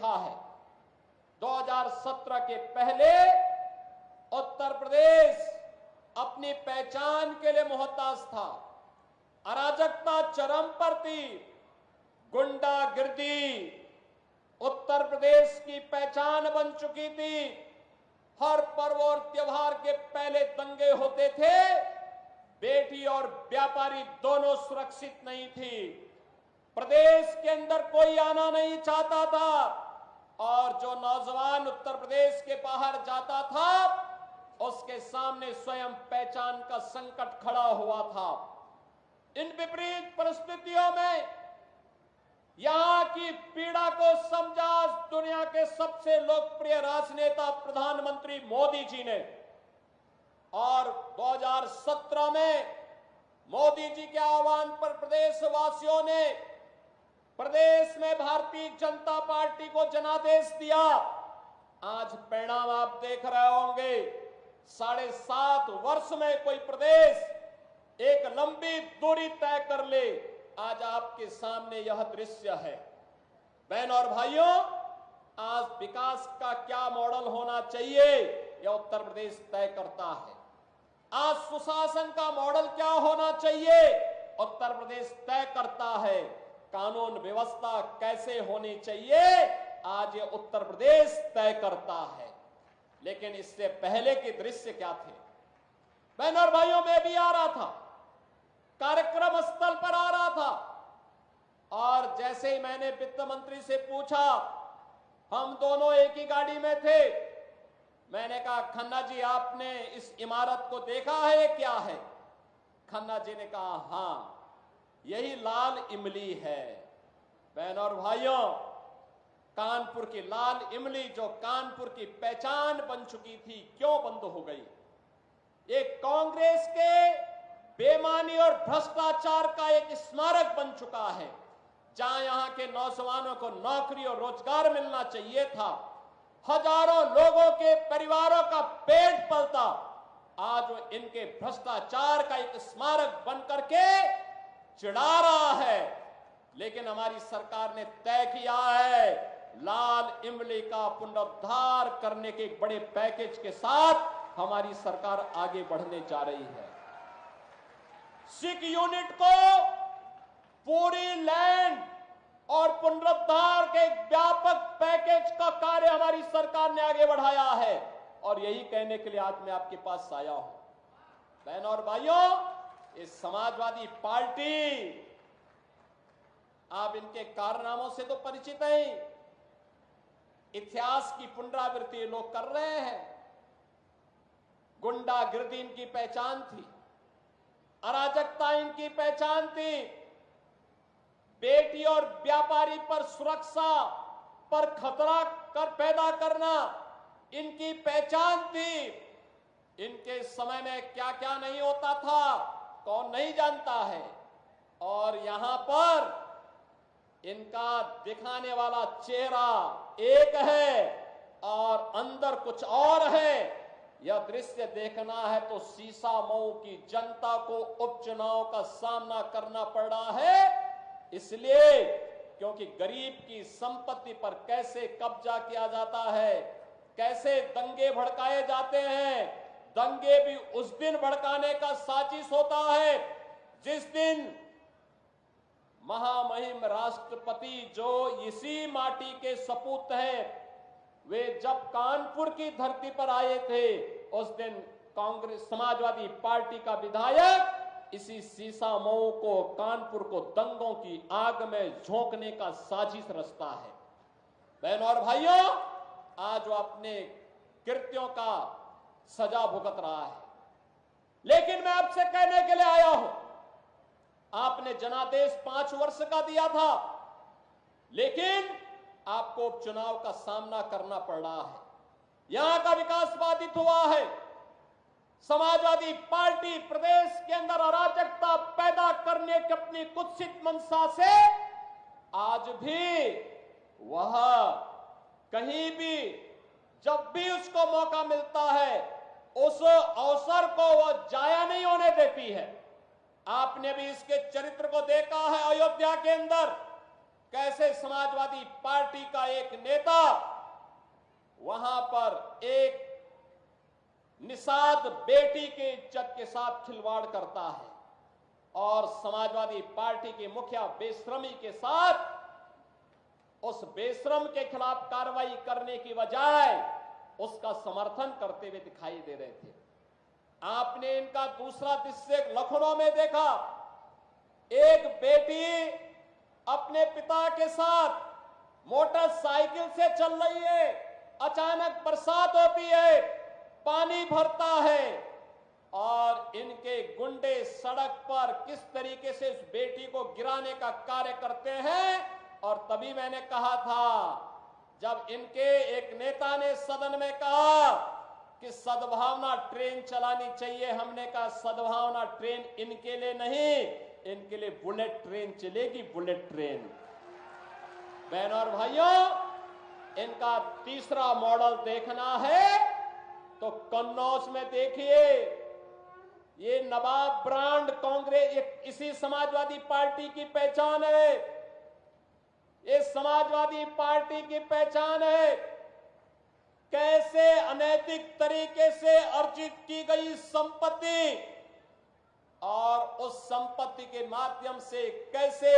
देखा है। 2017 के पहले उत्तर प्रदेश अपनी पहचान के लिए मोहताज था। अराजकता चरम पर थी, गुंडागिर्दी उत्तर प्रदेश की पहचान बन चुकी थी। हर पर्व और त्योहार के पहले दंगे होते थे। बेटी और व्यापारी दोनों सुरक्षित नहीं थी। प्रदेश के अंदर कोई आना नहीं चाहता था और जो नौजवान उत्तर प्रदेश के बाहर जाता था उसके सामने स्वयं पहचान का संकट खड़ा हुआ था। इन विपरीत परिस्थितियों में यहां की पीड़ा को समझा दुनिया के सबसे लोकप्रिय राजनेता प्रधानमंत्री मोदी जी ने, और 2017 में मोदी जी के आह्वान पर प्रदेशवासियों ने प्रदेश में भारतीय जनता पार्टी को जनादेश दिया। आज परिणाम आप देख रहे होंगे। 7.5 वर्ष में कोई प्रदेश एक लंबी दूरी तय कर ले, आज आपके सामने यह दृश्य है। बहनों और भाइयों, आज विकास का क्या मॉडल होना चाहिए यह उत्तर प्रदेश तय करता है। आज सुशासन का मॉडल क्या होना चाहिए उत्तर प्रदेश तय करता है। कानून व्यवस्था कैसे होनी चाहिए आज ये उत्तर प्रदेश तय करता है। लेकिन इससे पहले के दृश्य क्या थे? बहनों और भाइयों, मैं भी आ रहा था, कार्यक्रम स्थल पर आ रहा था, और जैसे ही मैंने वित्त मंत्री से पूछा, हम दोनों एक ही गाड़ी में थे, मैंने कहा खन्ना जी आपने इस इमारत को देखा है क्या है? खन्ना जी ने कहा हां, यही लाल इमली है। बहनों और भाइयों, कानपुर की लाल इमली जो कानपुर की पहचान बन चुकी थी, क्यों बंद हो गई? एक कांग्रेस के बेईमानी और भ्रष्टाचार का एक स्मारक बन चुका है। जहां यहां के नौजवानों को नौकरी और रोजगार मिलना चाहिए था, हजारों लोगों के परिवारों का पेट पलता, आज वो इनके भ्रष्टाचार का एक स्मारक बन करके चिढ़ा रहा है। लेकिन हमारी सरकार ने तय किया है लाल इमली का पुनरुद्धार करने के एक बड़े पैकेज के साथ हमारी सरकार आगे बढ़ने जा रही है। सिख यूनिट को पूरी लैंड और पुनरुद्धार के एक व्यापक पैकेज का कार्य हमारी सरकार ने आगे बढ़ाया है, और यही कहने के लिए आज मैं आपके पास आया हूं। बहनों और भाइयों, इस समाजवादी पार्टी, आप इनके कारनामों से तो परिचित हैं। इतिहास की पुनरावृत्ति लोग कर रहे हैं। गुंडागिर्दी इनकी पहचान थी, अराजकता इनकी पहचान थी, बेटी और व्यापारी पर सुरक्षा पर खतरा कर पैदा करना इनकी पहचान थी। इनके समय में क्या क्या नहीं होता था कौन नहीं जानता है, और यहां पर इनका दिखाने वाला चेहरा एक है और अंदर कुछ और है। यह दृश्य देखना है तो सीसामऊ की जनता को उपचुनाव का सामना करना पड़ रहा है, इसलिए क्योंकि गरीब की संपत्ति पर कैसे कब्जा किया जाता है, कैसे दंगे भड़काए जाते हैं। दंगे भी उस दिन भड़काने का साजिश होता है जिस दिन महामहिम राष्ट्रपति जो इसी माटी के सपूत हैं, वे जब कानपुर की धरती पर आए थे, उस दिन कांग्रेस समाजवादी पार्टी का विधायक इसी सीसामऊ को, कानपुर को दंगों की आग में झोंकने का साजिश रचता है। बहनों और भाइयों, आज वो अपने कृत्यों का सजा भुगत रहा है। लेकिन मैं आपसे कहने के लिए आया हूं, आपने जनादेश 5 वर्ष का दिया था, लेकिन आपको उपचुनाव का सामना करना पड़ रहा है। यहां का विकास बाधित हुआ है। समाजवादी पार्टी प्रदेश के अंदर अराजकता पैदा करने की अपनी कुत्सित मंशा से आज भी वह कहीं भी जब भी उसको मौका मिलता है उस अवसर को वह जाया नहीं होने देती है। आपने भी इसके चरित्र को देखा है। अयोध्या के अंदर कैसे समाजवादी पार्टी का एक नेता वहां पर एक निषाद बेटी के इज्जत के साथ खिलवाड़ करता है और समाजवादी पार्टी के मुखिया बेशर्मी के साथ उस बेशरम के खिलाफ कार्रवाई करने की बजाय उसका समर्थन करते हुए दिखाई दे रहे थे। आपने इनका दूसरा दृश्य लखनऊ में देखा, एक बेटी अपने पिता के साथ मोटरसाइकिल से चल रही है, अचानक बरसात होती है, पानी भरता है और इनके गुंडे सड़क पर किस तरीके से उस बेटी को गिराने का कार्य करते हैं। और तभी मैंने कहा था, जब इनके एक नेता ने सदन में कहा कि सद्भावना ट्रेन चलानी चाहिए, हमने कहा सद्भावना ट्रेन इनके लिए नहीं, इनके लिए बुलेट ट्रेन चलेगी, बुलेट ट्रेन। बहनों और भाइयों, इनका तीसरा मॉडल देखना है तो कन्नौज में देखिए, ये नवाब ब्रांड कांग्रेस इसी समाजवादी पार्टी की पहचान है। ये समाजवादी पार्टी की पहचान है कैसे अनैतिक तरीके से अर्जित की गई संपत्ति और उस संपत्ति के माध्यम से कैसे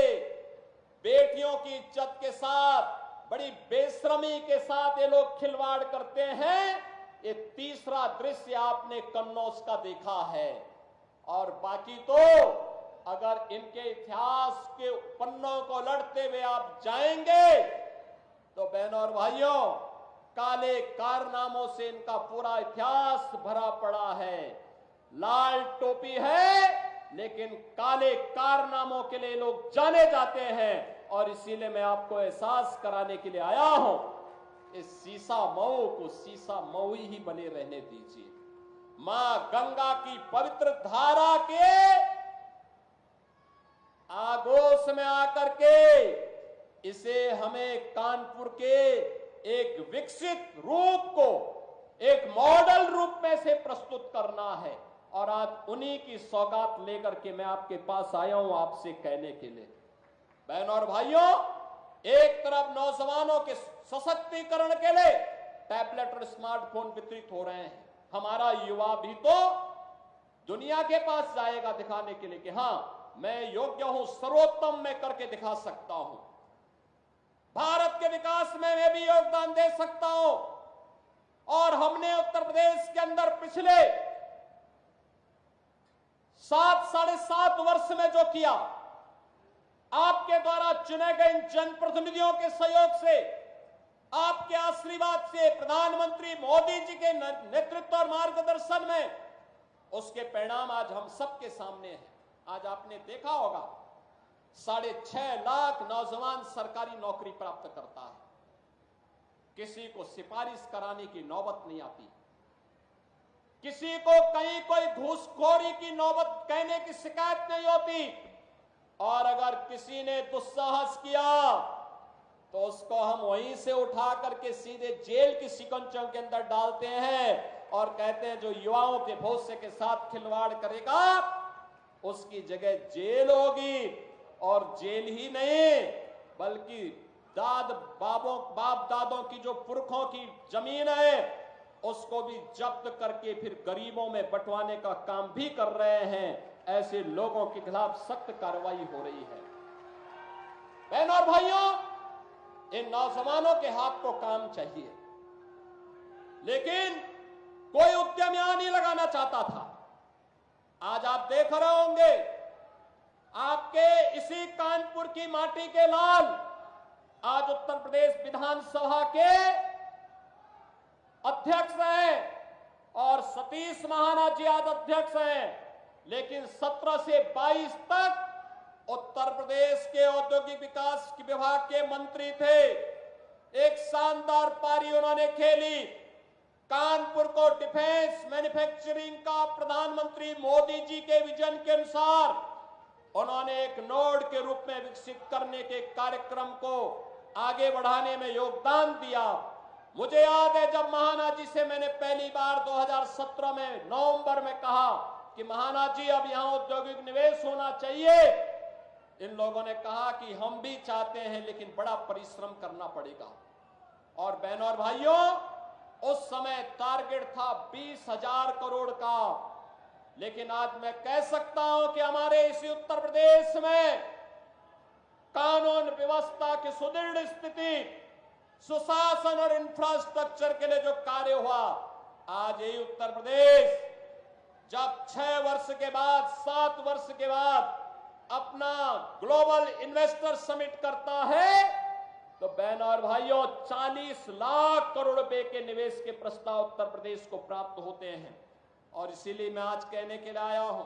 बेटियों की इज्जत के साथ बड़ी बेशर्मी के साथ ये लोग खिलवाड़ करते हैं। ये तीसरा दृश्य आपने कन्नौज का देखा है। और बाकी तो अगर इनके इतिहास के पन्नों को लड़ते हुए आप जाएंगे तो बहनों और भाइयों, काले कारनामों से इनका पूरा इतिहास भरा पड़ा है। लाल टोपी है लेकिन काले कारनामों के लिए लोग जाने जाते हैं और इसीलिए मैं आपको एहसास कराने के लिए आया हूं, इस सीसा मऊ को सीसा मऊ ही बने रहने दीजिए। मां गंगा की पवित्र धारा के आगोश में आकर के इसे हमें कानपुर के एक विकसित रूप को एक मॉडल रूप में से प्रस्तुत करना है। और आज उन्हीं की सौगात लेकर के मैं आपके पास आया हूं आपसे कहने के लिए। बहनों और भाइयों, एक तरफ नौजवानों के सशक्तिकरण के लिए टैबलेट और स्मार्टफोन वितरित हो रहे हैं। हमारा युवा भी तो दुनिया के पास जाएगा दिखाने के लिए कि हां, मैं योग्य हूं, सर्वोत्तम मैं करके दिखा सकता हूं, भारत के विकास में मैं भी योगदान दे सकता हूं। और हमने उत्तर प्रदेश के अंदर पिछले 7-7.5 वर्ष में जो किया, आपके द्वारा चुने गए इन जनप्रतिनिधियों के सहयोग से, आपके आशीर्वाद से, प्रधानमंत्री मोदी जी के नेतृत्व और मार्गदर्शन में, उसके परिणाम आज हम सबके सामने हैं। आज आपने देखा होगा 6.5 लाख नौजवान सरकारी नौकरी प्राप्त करता है, किसी को सिफारिश कराने की नौबत नहीं आती, किसी को कहीं कोई घूसखोरी की नौबत कहने की शिकायत नहीं होती। और अगर किसी ने दुस्साहस किया तो उसको हम वहीं से उठा करके सीधे जेल की शिकंजों के अंदर डालते हैं और कहते हैं जो युवाओं के भविष्य के साथ खिलवाड़ करेगा उसकी जगह जेल होगी। और जेल ही नहीं बल्कि बाप दादों की जो पुरखों की जमीन है उसको भी जब्त करके फिर गरीबों में बंटवाने का काम भी कर रहे हैं। ऐसे लोगों के खिलाफ सख्त कार्रवाई हो रही है। बहनों और भाइयों, इन नौजवानों के हाथ को काम चाहिए, लेकिन कोई उद्यम यहां नहीं लगाना चाहता था। आज आप देख रहे होंगे आपके इसी कानपुर की माटी के लाल आज उत्तर प्रदेश विधानसभा के अध्यक्ष हैं और सतीश महाना जी आज अध्यक्ष हैं, लेकिन 17 से 22 तक उत्तर प्रदेश के औद्योगिक विकास विभाग के मंत्री थे। एक शानदार पारी उन्होंने खेली, कानपुर को डिफेंस मैन्युफैक्चरिंग का प्रधानमंत्री मोदी जी के विजन के अनुसार उन्होंने एक नोड के रूप में विकसित करने के कार्यक्रम को आगे बढ़ाने में योगदान दिया। मुझे याद है जब महाना जी से मैंने पहली बार 2017 में नवंबर में कहा कि महाना जी अब यहां औद्योगिक निवेश होना चाहिए, इन लोगों ने कहा कि हम भी चाहते हैं लेकिन बड़ा परिश्रम करना पड़ेगा। और बहनों और भाइयों, उस समय टारगेट था 20,000 करोड़ का, लेकिन आज मैं कह सकता हूं कि हमारे इसी उत्तर प्रदेश में कानून व्यवस्था की सुदृढ़ स्थिति, सुशासन और इंफ्रास्ट्रक्चर के लिए जो कार्य हुआ, आज यही उत्तर प्रदेश जब 6 वर्ष के बाद, 7 वर्ष के बाद अपना ग्लोबल इन्वेस्टर समिट करता है, तो बहनों और भाइयों 40 लाख करोड़ रुपए के निवेश के प्रस्ताव उत्तर प्रदेश को प्राप्त होते हैं। और इसीलिए मैं आज कहने के लिए आया हूं